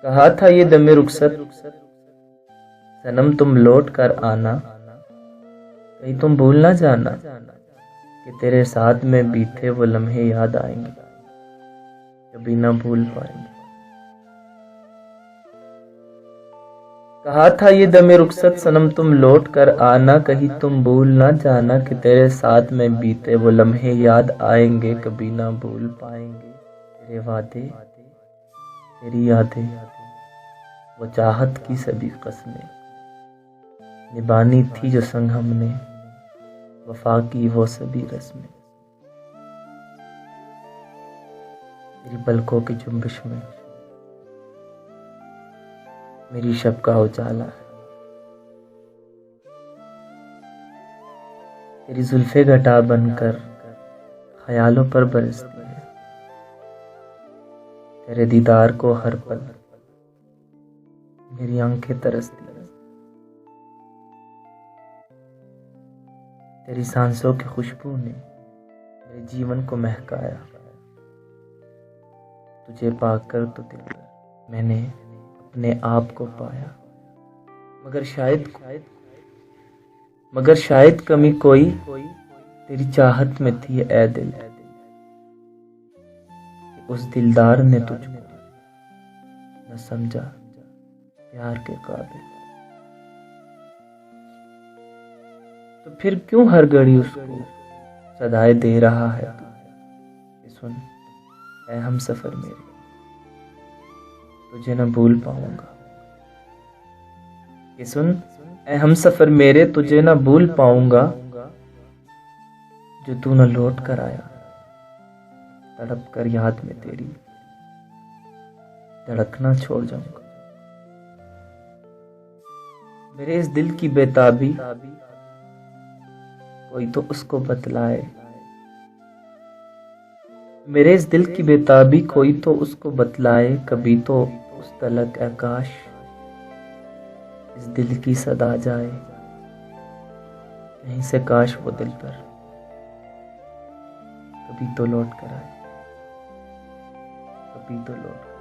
कहा था ये दमे रुखसत सनम तुम लौट कर आना, कहीं तुम भूल ना जाना कि तेरे साथ में बीते वो लम्हे याद आएंगे, कभी ना भूल पाएंगे। कहा था ये दमे रुखसत सनम तुम लौट कर आना, कहीं तुम भूल ना जाना कि तेरे साथ में बीते वो लम्हे याद आएंगे, कभी ना भूल पाएंगे। तेरे वादे तेरी यादें वो चाहत की सभी कस्में निभानी थी जो संग हमने, वफा की वो सभी रस्में। तेरी पलकों की जुम्बिश में मेरी शब का उजाला है, तेरी जुल्फे घटा बनकर ख्यालों पर बरसती है, तेरे दीदार को हर पल मेरी आंखें तरसती है। तेरी सांसों की खुशबू ने मेरे जीवन को महकाया, तुझे पाकर तो दिल मैंने अपने आप को पाया। मगर शायद कमी कोई तेरी चाहत में थी ऐ दिल, उस दिलदार ने तुझको न समझा प्यार के काबिल। तो फिर क्यों हर घड़ी उसको सदाएं दे रहा है तू? ये सुन ऐ हम सफर मेरे, तुझे न भूल पाऊंगा। ये सुन ऐ हम सफर मेरे, तुझे न भूल पाऊंगा। जो तू न लौट कर आया, तड़प कर याद में तेरी धड़कना छोड़ जाऊंगा। मेरे इस दिल की बेताबी कोई तो उसको बतलाए, मेरे इस दिल की बेताबी कोई तो उसको बतलाए, कभी तो उस तलक आकाश इस दिल की सदा जाए, यहीं से काश वो दिल पर कभी तो लौट कर आए, कभी तो लौट कर